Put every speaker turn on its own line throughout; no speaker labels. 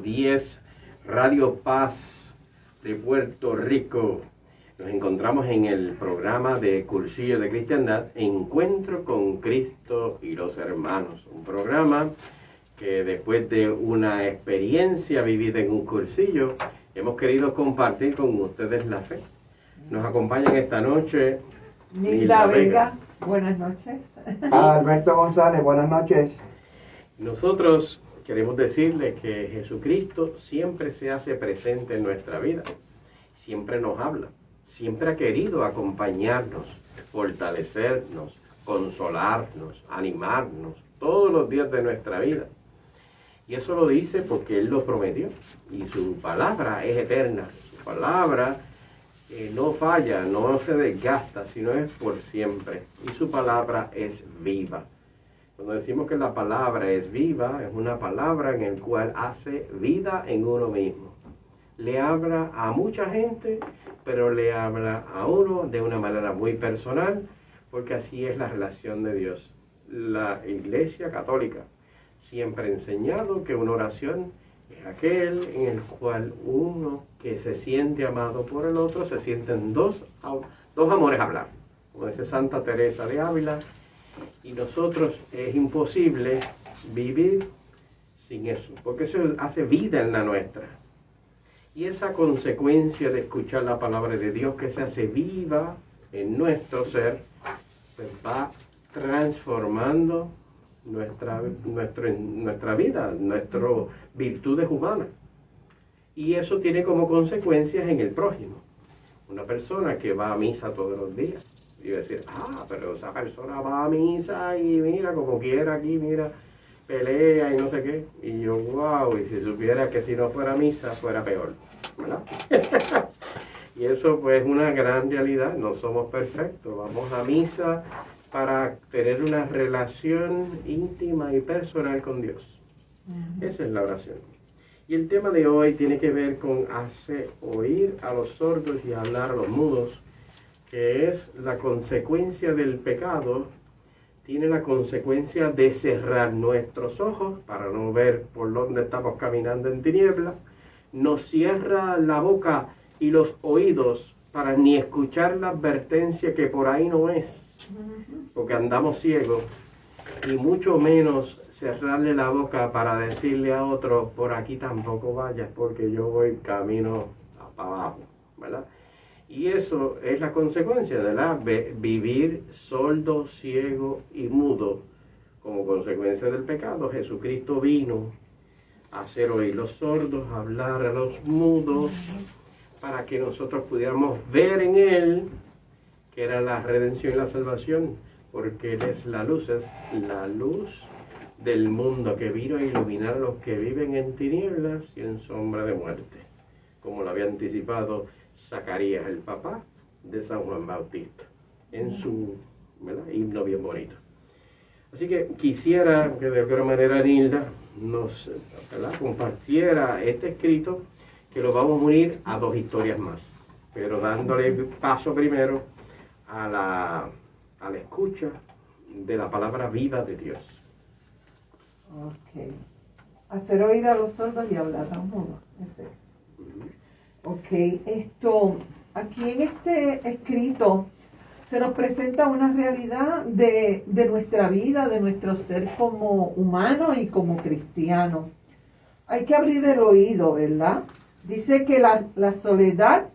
10 Radio Paz de Puerto Rico. Nos encontramos en el programa de Cursillo de Cristiandad, Encuentro con Cristo y los Hermanos. Un programa que después de una experiencia vivida en un cursillo, hemos querido compartir con ustedes la fe. Nos acompañan esta noche
Nilda Vega. Buenas noches.
Alberto González, buenas noches.
Nosotros queremos decirle que Jesucristo siempre se hace presente en nuestra vida, siempre nos habla, siempre ha querido acompañarnos, fortalecernos, consolarnos, animarnos todos los días de nuestra vida. Y eso lo dice porque Él lo prometió y su palabra es eterna, su palabra no falla, no se desgasta, sino es por siempre y su palabra es viva. Cuando decimos que la palabra es viva, es una palabra en la cual hace vida en uno mismo. Le habla a mucha gente, pero le habla a uno de una manera muy personal, porque así es la relación de Dios. La Iglesia Católica siempre ha enseñado que una oración es aquel en el cual uno que se siente amado por el otro, se sienten dos amores hablar. Como dice Santa Teresa de Ávila, y nosotros es imposible vivir sin eso, porque eso hace vida en la nuestra. Y esa consecuencia de escuchar la palabra de Dios que se hace viva en nuestro ser, pues va transformando nuestra vida, nuestras virtudes humanas. Y eso tiene como consecuencias en el prójimo. Una persona que va a misa todos los días. Y decir, pero esa persona va a misa y mira, como quiera aquí, mira, pelea y no sé qué. Y yo, wow, y si supiera que si no fuera misa, fuera peor, ¿verdad? Y eso pues es una gran realidad, no somos perfectos. Vamos a misa para tener una relación íntima y personal con Dios. Esa es la oración. Y el tema de hoy tiene que ver con hacer oír a los sordos y hablar a los mudos, que es la consecuencia del pecado, tiene la consecuencia de cerrar nuestros ojos para no ver por dónde estamos caminando en tinieblas, nos cierra la boca y los oídos para ni escuchar la advertencia que por ahí no es, porque andamos ciegos, y mucho menos cerrarle la boca para decirle a otro, por aquí tampoco vayas porque yo voy camino para abajo, ¿verdad? Y eso es la consecuencia de vivir sordo, ciego y mudo. Como consecuencia del pecado, Jesucristo vino a hacer oír los sordos, a hablar a los mudos, para que nosotros pudiéramos ver en Él, que era la redención y la salvación, porque Él es la luz del mundo, que vino a iluminar a los que viven en tinieblas y en sombra de muerte, como lo había anticipado Zacarías, el papá de San Juan Bautista, en su himno bien bonito. Así que quisiera que de alguna manera Nilda nos compartiera este escrito, que lo vamos a unir a dos historias más, pero dándole paso primero a la escucha de la palabra viva de Dios.
Ok. Hacer oír a los sordos y hablar a los mudos. Ok, aquí en este escrito se nos presenta una realidad de nuestra vida, de nuestro ser como humano y como cristiano. Hay que abrir el oído, ¿verdad? Dice que la soledad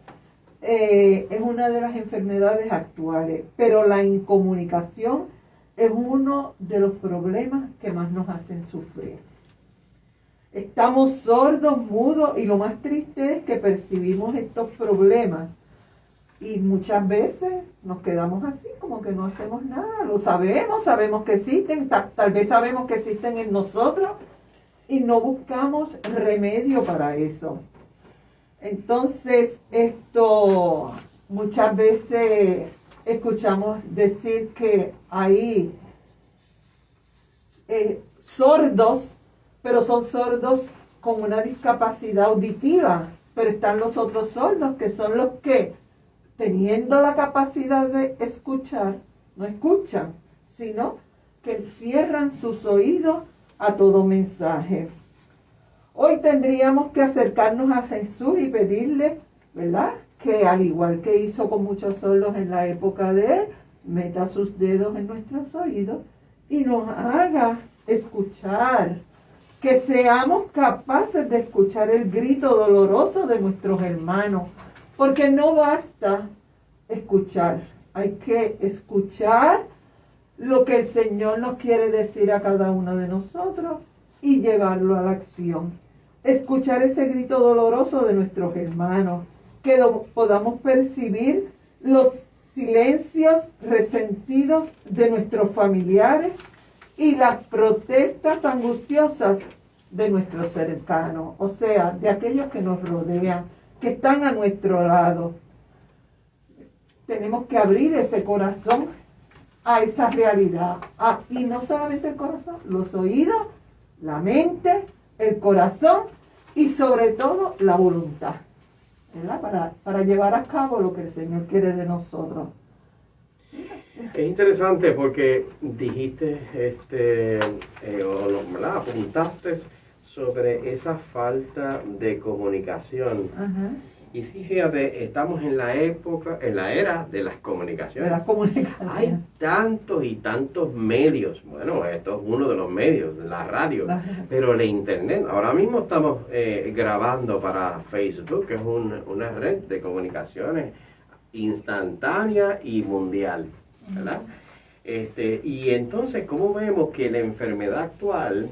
es una de las enfermedades actuales, pero la incomunicación es uno de los problemas que más nos hacen sufrir. Estamos sordos, mudos, y lo más triste es que percibimos estos problemas y muchas veces nos quedamos así, como que no hacemos nada. Lo sabemos que existen, tal vez sabemos que existen en nosotros y no buscamos remedio para eso. Entonces, muchas veces escuchamos decir que hay sordos, pero son sordos con una discapacidad auditiva, pero están los otros sordos, que son los que, teniendo la capacidad de escuchar, no escuchan, sino que cierran sus oídos a todo mensaje. Hoy tendríamos que acercarnos a Jesús y pedirle, ¿verdad?, que al igual que hizo con muchos sordos en la época de él, meta sus dedos en nuestros oídos y nos haga escuchar, que seamos capaces de escuchar el grito doloroso de nuestros hermanos, porque no basta escuchar, hay que escuchar lo que el Señor nos quiere decir a cada uno de nosotros y llevarlo a la acción. Escuchar ese grito doloroso de nuestros hermanos, que podamos percibir los silencios resentidos de nuestros familiares y las protestas angustiosas de nuestros cercanos, o sea, de aquellos que nos rodean, que están a nuestro lado. Tenemos que abrir ese corazón a esa realidad. Y no solamente el corazón, los oídos, la mente, el corazón y sobre todo la voluntad, ¿verdad? Para llevar a cabo lo que el Señor quiere de nosotros.
Es interesante porque dijiste, ¿verdad?, apuntaste sobre esa falta de comunicación.
Ajá.
Y sí, fíjate, estamos en la era de las comunicaciones.
De las comunicaciones.
Hay tantos y tantos medios. Bueno, esto es uno de los medios, la radio, pero la internet. Ahora mismo estamos grabando para Facebook, que es una red de comunicaciones instantánea y mundial, ¿verdad? Y entonces, ¿cómo vemos que la enfermedad actual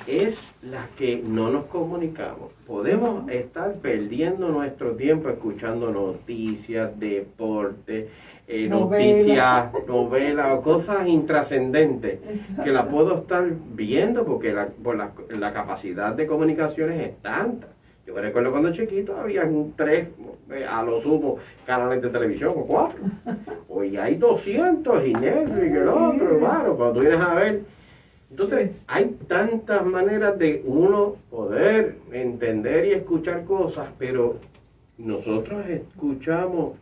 es la que no nos comunicamos? Podemos estar perdiendo nuestro tiempo escuchando noticias, deporte, noticias, novelas o cosas intrascendentes que la puedo estar viendo porque la capacidad de comunicaciones es tanta. Yo me recuerdo cuando chiquito habían 3, a lo sumo, canales de televisión o 4. Hoy hay 200 y Netflix y el otro, hermano, cuando tú vienes a ver. Entonces, hay tantas maneras de uno poder entender y escuchar cosas, pero nosotros escuchamos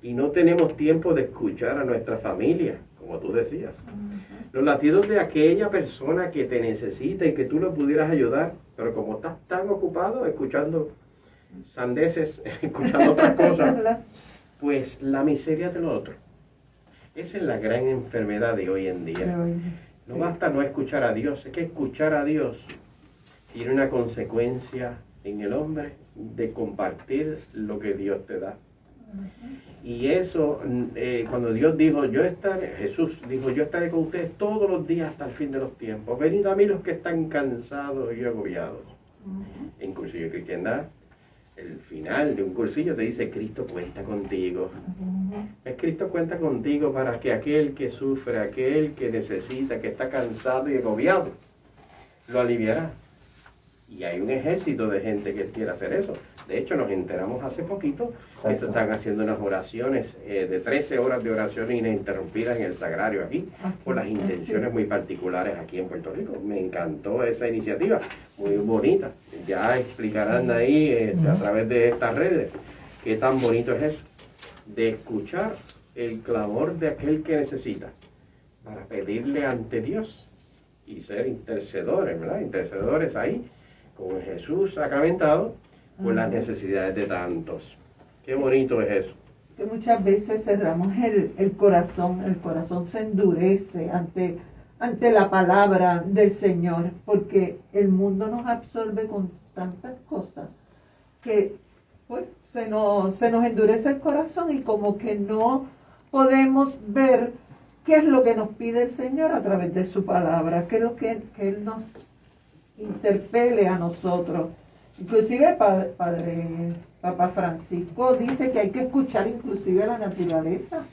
y no tenemos tiempo de escuchar a nuestra familia, como tú decías. Los latidos de aquella persona que te necesita y que tú le pudieras ayudar, pero como estás tan ocupado escuchando sandeces, escuchando otras cosas, pues la miseria de lo otro. Esa es la gran enfermedad de hoy en día. No basta no escuchar a Dios, es que escuchar a Dios tiene una consecuencia en el hombre de compartir lo que Dios te da. Y eso, cuando Dios dijo, Jesús dijo, yo estaré con ustedes todos los días hasta el fin de los tiempos. Venid a mí los que están cansados y agobiados. En cursillo de cristiandad, el final de un cursillo te dice, Cristo cuenta contigo. Es Cristo cuenta contigo para que aquel que sufre, aquel que necesita, que está cansado y agobiado, lo aliviará. Y hay un ejército de gente que quiere hacer eso. De hecho, nos enteramos hace poquito que se están haciendo unas oraciones de 13 horas de oración ininterrumpidas en el sagrario aquí, por las intenciones muy particulares aquí en Puerto Rico. Me encantó esa iniciativa, muy bonita. Ya explicarán ahí a través de estas redes qué tan bonito es eso, de escuchar el clamor de aquel que necesita, para pedirle ante Dios y ser intercedores, ¿verdad? Intercedores ahí, con Jesús sacramentado, por las necesidades de tantos. Qué bonito es eso.
Que muchas veces cerramos el corazón se endurece ante la palabra del Señor, porque el mundo nos absorbe con tantas cosas que pues se nos endurece el corazón y como que no podemos ver qué es lo que nos pide el Señor a través de su palabra, qué es lo que Él nos interpele a nosotros. Inclusive Papa Francisco dice que hay que escuchar inclusive a la naturaleza,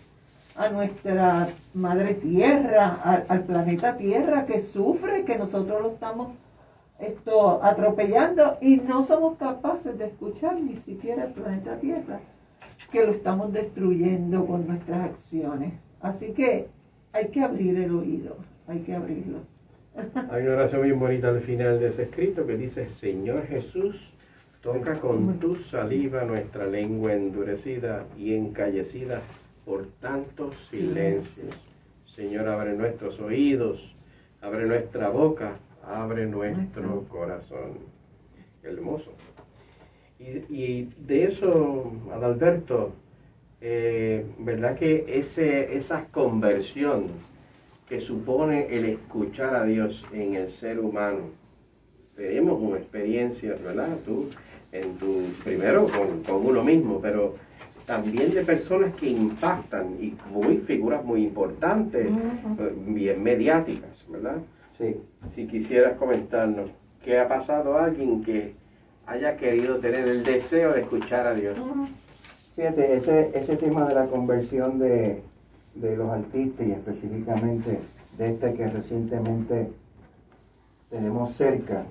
a nuestra madre tierra, al planeta tierra que sufre, que nosotros lo estamos atropellando y no somos capaces de escuchar ni siquiera el planeta tierra, que lo estamos destruyendo con nuestras acciones. Así que hay que abrir el oído, hay que abrirlo.
Hay una oración bien bonita al final de ese escrito que dice, Señor Jesús, toca con tu saliva nuestra lengua endurecida y encallecida por tantos silencios. Señor, abre nuestros oídos, abre nuestra boca, abre nuestro corazón. hermoso. Y de eso, Adalberto, ¿verdad que esa conversión que supone el escuchar a Dios en el ser humano? Tenemos una experiencia, ¿verdad? Tú, primero con uno mismo, pero también de personas que impactan y figuras muy importantes, bien mediáticas, ¿verdad?
Sí.
Si quisieras comentarnos, ¿qué ha pasado a alguien que haya querido tener el deseo de escuchar a Dios?
Fíjate, ese tema de la conversión de los artistas y específicamente de este que recientemente tenemos cerca,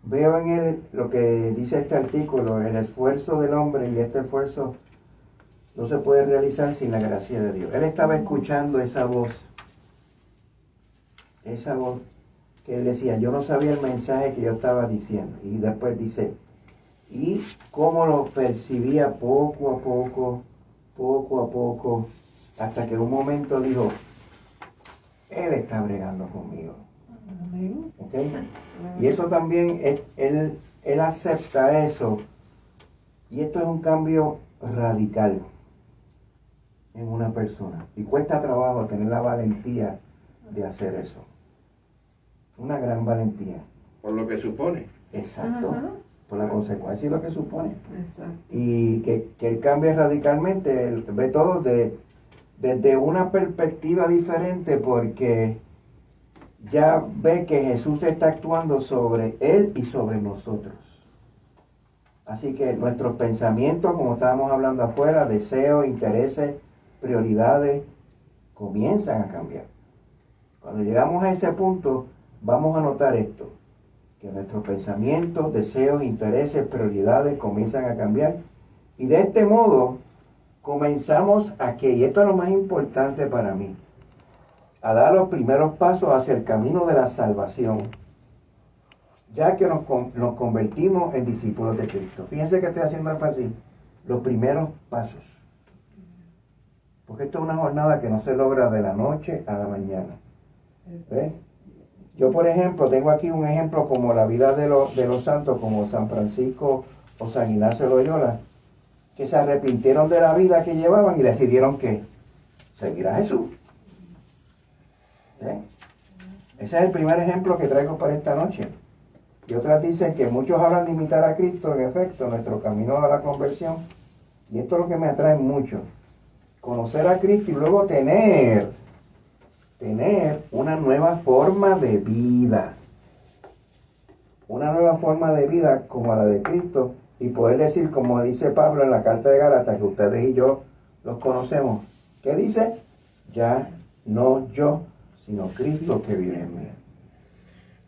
veo en él lo que dice este artículo: el esfuerzo del hombre, y este esfuerzo no se puede realizar sin la gracia de Dios. Él estaba escuchando esa voz que él decía, yo no sabía el mensaje que yo estaba diciendo, y después dice, y cómo lo percibía poco a poco, hasta que un momento dijo, él está bregando conmigo. ¿Okay? Y eso también, él acepta eso, y esto es un cambio radical en una persona, y cuesta trabajo tener la valentía de hacer eso. Una gran valentía.
Por lo que supone.
Exacto.
Ajá.
Por la consecuencia y lo que supone.
Exacto.
Y que él cambie radicalmente, él ve todo desde una perspectiva diferente, porque ya ve que Jesús está actuando sobre él y sobre nosotros. Así que nuestros pensamientos, como estábamos hablando afuera, deseos, intereses, prioridades, comienzan a cambiar. Cuando llegamos a ese punto, vamos a notar esto, que nuestros pensamientos, deseos, intereses, prioridades comienzan a cambiar. Y de este modo, comenzamos y esto es lo más importante para mí, a dar los primeros pasos hacia el camino de la salvación, ya que nos convertimos en discípulos de Cristo. Fíjense que estoy haciendo énfasis, los primeros pasos. Porque esto es una jornada que no se logra de la noche a la mañana. ¿Ves? Yo, por ejemplo, tengo aquí un ejemplo como la vida de los santos, como San Francisco o San Ignacio de Loyola, que se arrepintieron de la vida que llevaban y decidieron que seguir a Jesús. ¿Eh? Ese es el primer ejemplo que traigo para esta noche. Y otras dicen que muchos hablan de imitar a Cristo, en efecto, nuestro camino a la conversión. Y esto es lo que me atrae mucho. Conocer a Cristo y luego tener una nueva forma de vida. Una nueva forma de vida como la de Cristo, y poder decir, como dice Pablo en la carta de Gálatas, que ustedes y yo los conocemos. ¿Qué dice? Ya no yo, sino Cristo que vive en mí.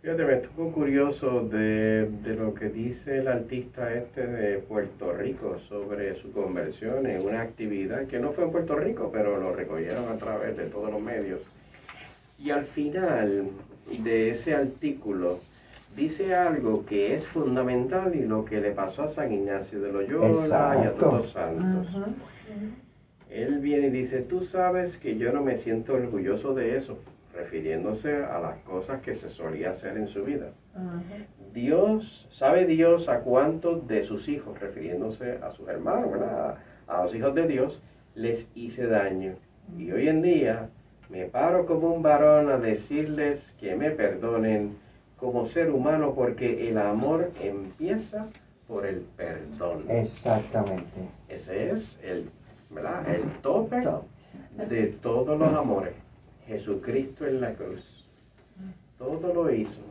Fíjate, me estuvo curioso de lo que dice el artista de Puerto Rico sobre su conversión en una actividad que no fue en Puerto Rico, pero lo recogieron a través de todos los medios. Y al final de ese artículo dice algo que es fundamental y lo que le pasó a San Ignacio de Loyola y a todos los santos.
Ajá.
Él viene y dice, tú sabes que yo no me siento orgulloso de eso, refiriéndose a las cosas que se solía hacer en su vida.
Ajá.
¿Sabe Dios a cuántos de sus hijos, refiriéndose a sus hermanos, ¿verdad? A los hijos de Dios, les hice daño? Y hoy en día me paro como un varón a decirles que me perdonen como ser humano, porque el amor empieza por el perdón.
Exactamente.
Ese es el tope de todos los amores. Jesucristo en la cruz. Todo lo hizo.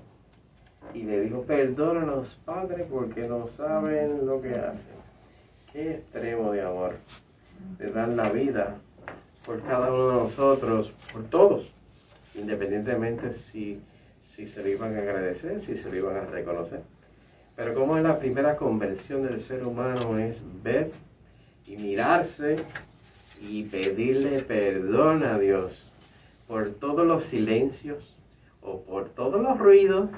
Y le dijo, perdónanos, Padre, porque no saben lo que hacen. Qué extremo de amor. De dar la vida por cada uno de nosotros, por todos, independientemente si se lo iban a agradecer, si se lo iban a reconocer. Pero como es la primera conversión del ser humano, es ver y mirarse y pedirle perdón a Dios por todos los silencios, o por todos los ruidos,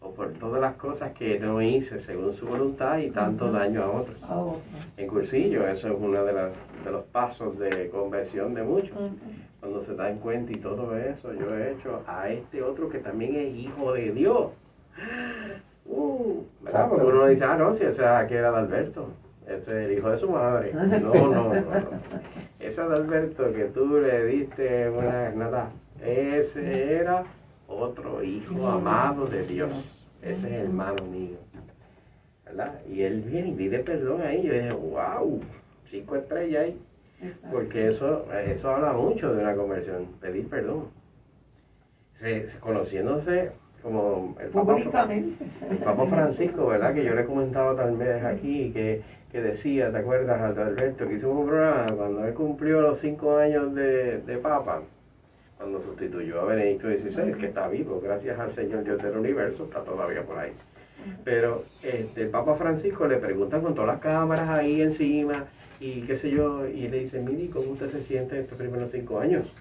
o por todas las cosas que no hice según su voluntad y tanto daño a otros. En cursillo, eso es uno de los pasos de conversión de muchos. Cuando se dan cuenta y todo eso, yo he hecho a este otro que también es hijo de Dios. ¿verdad? Porque uno dice, no, si ese aquí era de Alberto, ese es el hijo de su madre. No. Ese Adalberto que tú le diste una nada, ese era otro hijo amado de Dios. Ese es el hermano mío. ¿Verdad? Y él viene y pide perdón ahí. Yo dije, wow, 5 estrellas ahí. Porque eso habla mucho de una conversión, pedir perdón. Conociéndose como el Papa Francisco, ¿verdad? Que yo le he comentado tal vez aquí, que decía, ¿te acuerdas, Alberto? Que hicimos un programa cuando él cumplió los 5 años de Papa, cuando sustituyó a Benedicto XVI, que está vivo, gracias al Señor Dios del Universo, está todavía por ahí. Pero el Papa Francisco le preguntan con todas las cámaras ahí encima, y qué sé yo, y le dicen, mire, ¿cómo usted se siente estos primeros 5 años?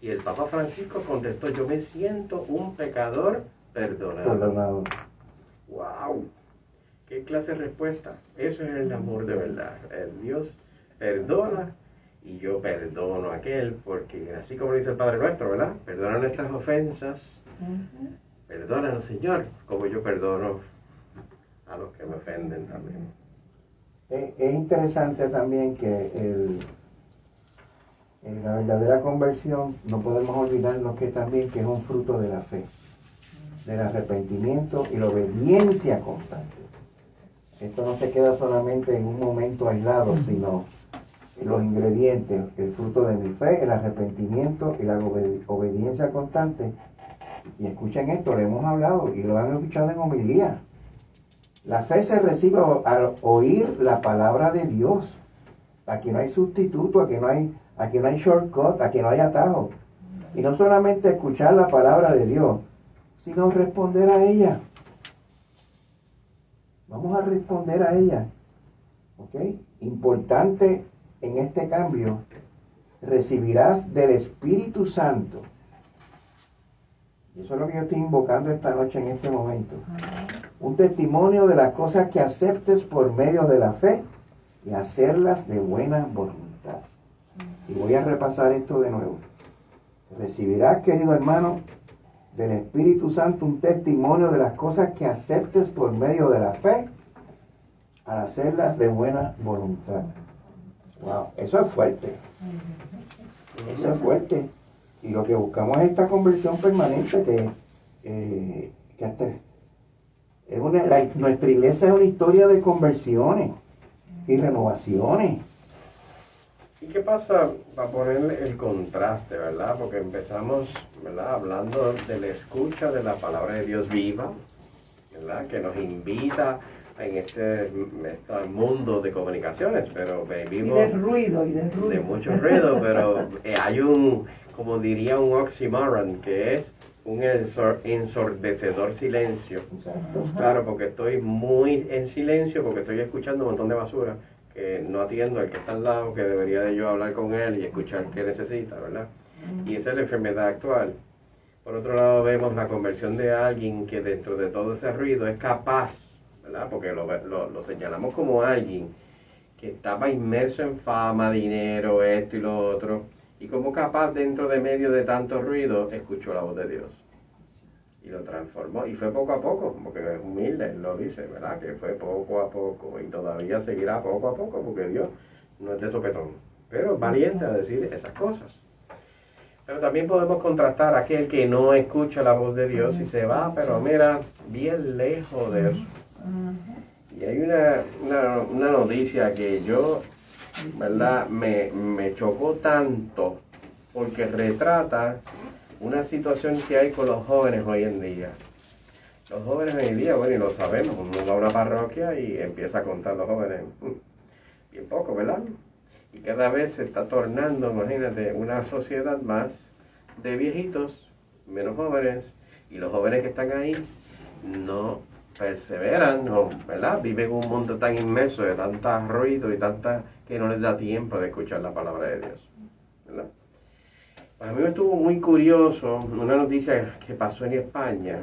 Y el Papa Francisco contestó, yo me siento un pecador perdonado. ¡Wow! ¿Qué clase de respuesta? Eso es el amor de verdad. El Dios perdona y yo perdono a aquel, porque así como dice el Padre Nuestro, ¿verdad? Perdona nuestras ofensas. Perdónanos, Señor, como yo perdono a los que me ofenden también.
Es interesante también que en la verdadera conversión no podemos olvidarnos que también que es un fruto de la fe, del arrepentimiento y la obediencia constante. Esto no se queda solamente en un momento aislado, sino los ingredientes, el fruto de mi fe, el arrepentimiento y la obediencia constante. Y escuchen esto, lo hemos hablado y lo han escuchado en homilía. La fe se recibe al oír la palabra de Dios. Aquí no hay sustituto, aquí no hay shortcut, aquí no hay atajo. Y no solamente escuchar la palabra de Dios, sino responder a ella. Vamos a responder a ella. ¿Ok? Importante en este cambio, recibirás del Espíritu Santo. Y eso es lo que yo estoy invocando esta noche en este momento. Un testimonio de las cosas que aceptes por medio de la fe y hacerlas de buena voluntad. Y voy a repasar esto de nuevo. Recibirás, querido hermano, del Espíritu Santo un testimonio de las cosas que aceptes por medio de la fe al hacerlas de buena voluntad. Wow, eso es fuerte. Eso es fuerte. Y lo que buscamos es esta conversión permanente que hasta nuestra iglesia es una historia de conversiones y renovaciones.
¿Y qué pasa para poner el contraste, verdad? Porque empezamos, ¿verdad?, hablando de la escucha de la palabra de Dios viva, ¿verdad?, que nos invita en este mundo de comunicaciones, pero vivimos
y de ruido.
De mucho ruido, pero hay como diría un oxímoron, que es un ensordecedor silencio.
Exacto.
Claro, porque estoy muy en silencio, porque estoy escuchando un montón de basura, que no atiendo al que está al lado, que debería de yo hablar con él y escuchar qué necesita, ¿verdad? Y esa es la enfermedad actual. Por otro lado, vemos la conversión de alguien que dentro de todo ese ruido es capaz, ¿verdad? Porque lo señalamos como alguien que estaba inmerso en fama, dinero, esto y lo otro, y como capaz dentro de medio de tanto ruido, escuchó la voz de Dios. Y lo transformó, y fue poco a poco, porque es humilde, lo dice, ¿verdad? Que fue poco a poco, y todavía seguirá poco a poco, porque Dios no es de sopetón, pero es valiente a decir esas cosas. Pero también podemos contrastar a aquel que no escucha la voz de Dios y se va, pero mira, bien lejos de eso. Y hay una noticia que yo, ¿verdad?, me chocó tanto, porque retrata una situación que hay con los jóvenes hoy en día. Los jóvenes hoy en día, bueno, y lo sabemos, uno va a una parroquia y empieza a contar los jóvenes, bien poco, ¿verdad? Y cada vez se está tornando, imagínate, una sociedad más de viejitos, menos jóvenes, y los jóvenes que están ahí no perseveran, no, ¿verdad? Viven un mundo tan inmenso de tanta ruido y tanta que no les da tiempo de escuchar la palabra de Dios, ¿verdad? Pues a mí me estuvo muy curioso una noticia que pasó en España,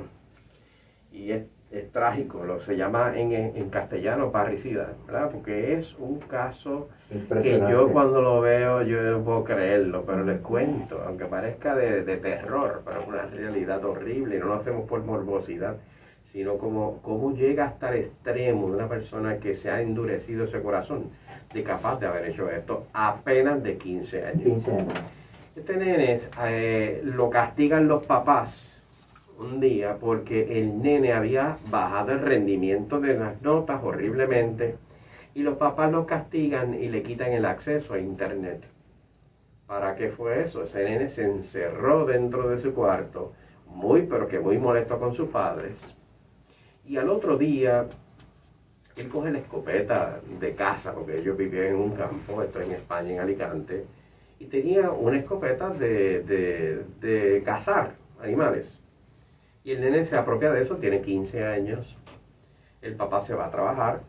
y es trágico, se llama en castellano parricida, ¿verdad? Porque es un caso que yo cuando lo veo, yo no puedo creerlo, pero les cuento, aunque parezca de terror, pero es una realidad horrible, y no lo hacemos por morbosidad, sino cómo llega hasta el extremo de una persona que se ha endurecido ese corazón, de capaz de haber hecho esto apenas de 15 años.
15 años.
Este nene lo castigan los papás un día porque el nene había bajado el rendimiento de las notas horriblemente y los papás lo castigan y le quitan el acceso a internet. ¿Para qué fue eso? Ese nene se encerró dentro de su cuarto, pero que muy molesto con sus padres. Y al otro día, él coge la escopeta de caza, porque ellos vivían en un campo, esto en España, en Alicante, y tenía una escopeta de cazar animales. Y el nene se apropia de eso, tiene 15 años, el papá se va a trabajar,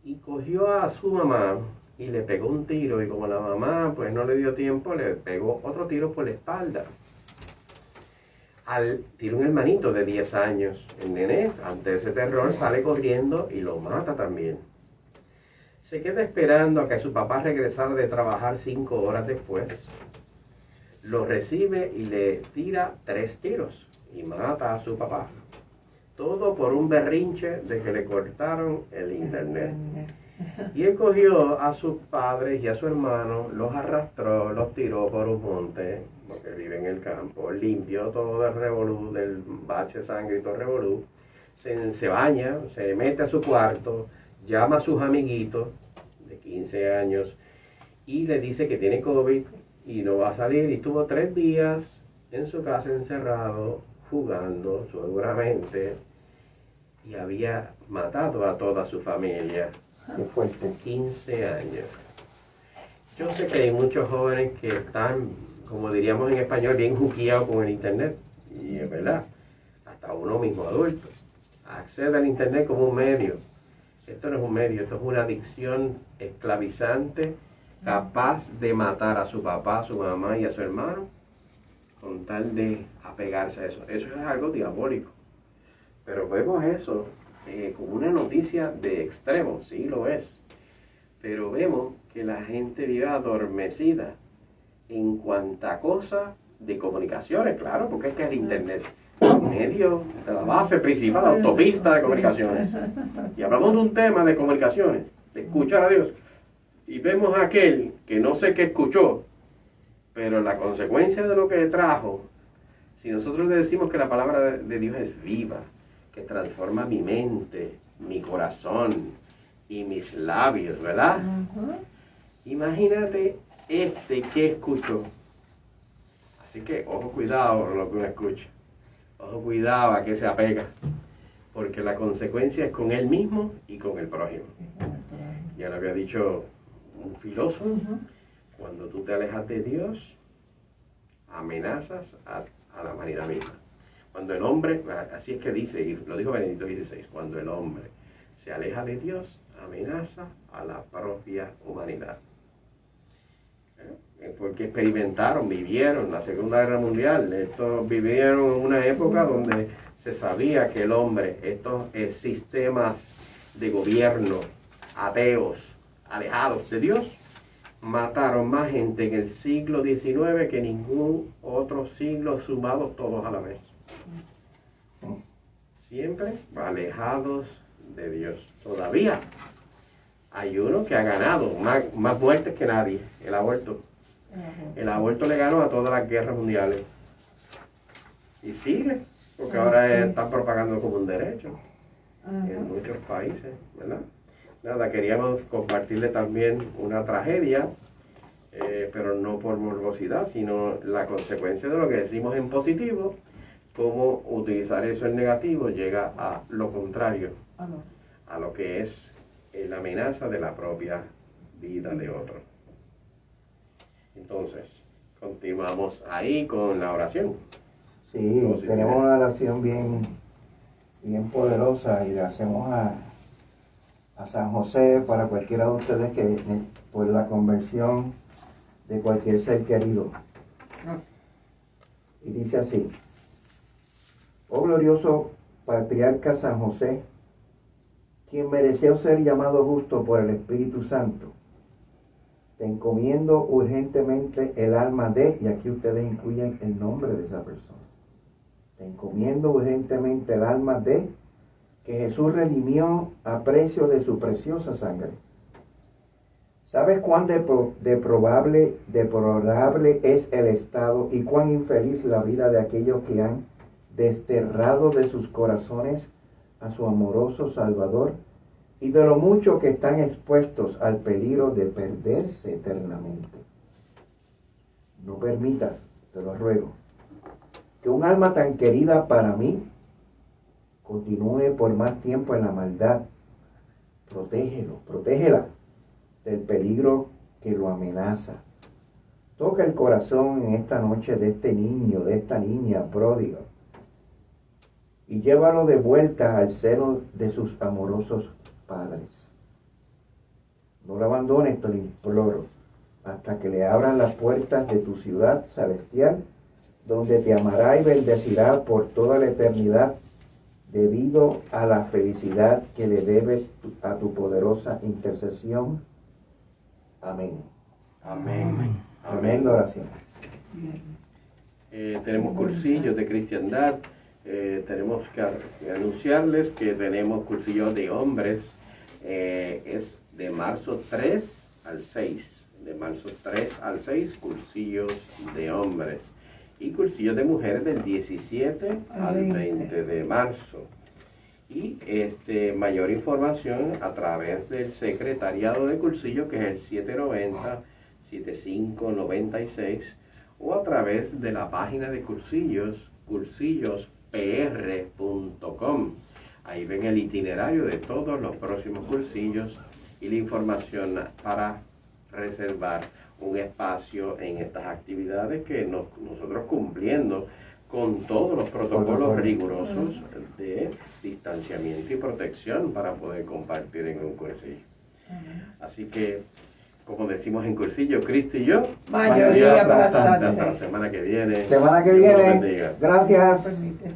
y cogió a su mamá y le pegó un tiro, y como la mamá pues no le dio tiempo, le pegó otro tiro por la espalda. Tiene un hermanito de 10 años. El nene, ante ese terror, sale corriendo y lo mata también. Se queda esperando a que su papá regresara de trabajar 5 horas después. Lo recibe y le tira 3 tiros y mata a su papá. Todo por un berrinche de que le cortaron el internet. Y él cogió a sus padres y a su hermano, los arrastró, los tiró por un monte, porque vive en el campo, limpió todo el revolú, del bache de sangre y todo el revolú, se baña, se mete a su cuarto, llama a sus amiguitos de 15 años y le dice que tiene COVID y no va a salir, y estuvo 3 días en su casa encerrado, jugando seguramente, y había matado a toda su familia.
Qué fuerte.
15 años. Yo sé que hay muchos jóvenes que están, como diríamos en español, bien juqueados con el internet. Y es verdad, hasta uno mismo adulto accede al internet como un medio. Esto no es un medio, esto es una adicción esclavizante, capaz de matar a su papá, a su mamá y a su hermano, con tal de apegarse a eso. Eso es algo diabólico. Pero vemos eso como una noticia de extremo, sí lo es, pero vemos que la gente vive adormecida en cuanta cosa de comunicaciones, claro, porque es que el internet es un medio de la base principal, la autopista de comunicaciones. Y hablamos de un tema de comunicaciones, de escuchar a Dios, y vemos a aquel que no sé qué escuchó, pero la consecuencia de lo que trajo, si nosotros le decimos que la palabra de Dios es viva, que transforma mi mente, mi corazón y mis labios, ¿verdad? Imagínate que escuchó. Así que ojo cuidado con lo que uno escucha. Ojo cuidado a que se apega. Porque la consecuencia es con él mismo y con el prójimo. Ya lo había dicho un filósofo. Cuando tú te alejas de Dios, amenazas a la humanidad misma. Cuando el hombre, así es que dice, y lo dijo Benedicto XVI, cuando el hombre se aleja de Dios, amenaza a la propia humanidad. Porque experimentaron, vivieron la Segunda Guerra Mundial. Estos vivieron en una época donde se sabía que el hombre, estos sistemas de gobierno ateos, alejados de Dios, mataron más gente en el siglo XIX que ningún otro siglo sumados todos a la vez. Siempre alejados de Dios. Todavía hay uno que ha ganado más muertes que nadie, el aborto. El aborto le ganó a todas las guerras mundiales. Y sigue, porque ahora están propagando como un derecho en muchos países, ¿verdad? Nada, queríamos compartirle también una tragedia, pero no por morbosidad, sino la consecuencia de lo que decimos en positivo. Cómo utilizar eso en negativo llega a lo contrario, a lo que es la amenaza de la propia vida de otro. Entonces, continuamos ahí con la oración.
Sí, tenemos una oración bien poderosa y le hacemos a San José para cualquiera de ustedes que por la conversión de cualquier ser querido. Y dice así: oh glorioso patriarca San José, quien mereció ser llamado justo por el Espíritu Santo, te encomiendo urgentemente el alma de, y aquí ustedes incluyen el nombre de esa persona, Te encomiendo urgentemente el alma de que Jesús redimió a precio de su preciosa sangre. ¿Sabes cuán deplorable es el estado y cuán infeliz la vida de aquellos que han desterrado de sus corazones a su amoroso Salvador y de lo mucho que están expuestos al peligro de perderse eternamente? No permitas, te lo ruego, que un alma tan querida para mí continúe por más tiempo en la maldad. Protégela del peligro que lo amenaza. Toca el corazón en esta noche de este niño, de esta niña pródiga, y llévalo de vuelta al seno de sus amorosos padres. No lo abandones, te lo imploro, hasta que le abran las puertas de tu ciudad celestial, donde te amará y bendecirá por toda la eternidad, debido a la felicidad que le debes a tu poderosa intercesión. Amén.
Amén.
Amén de oración.
Tenemos cursillos de cristiandad. Tenemos que anunciarles que tenemos cursillos de hombres. Es de marzo 3 al 6. De marzo 3 al 6, cursillos de hombres. Y cursillos de mujeres del 17 al 20 de marzo. Y mayor información a través del secretariado de cursillo, que es el 790-7596, o a través de la página de cursillos, cursillospr.com. Ahí ven el itinerario de todos los próximos cursillos y la información para reservar un espacio en estas actividades que nosotros cumpliendo con todos los protocolos rigurosos de distanciamiento y protección para poder compartir en un cursillo. Así que, como decimos en cursillo, Cristo y yo,
mayoría aplastante.
hasta la semana que viene.
Semana que
Dios los
viene.
bendiga.
Gracias.
Permite.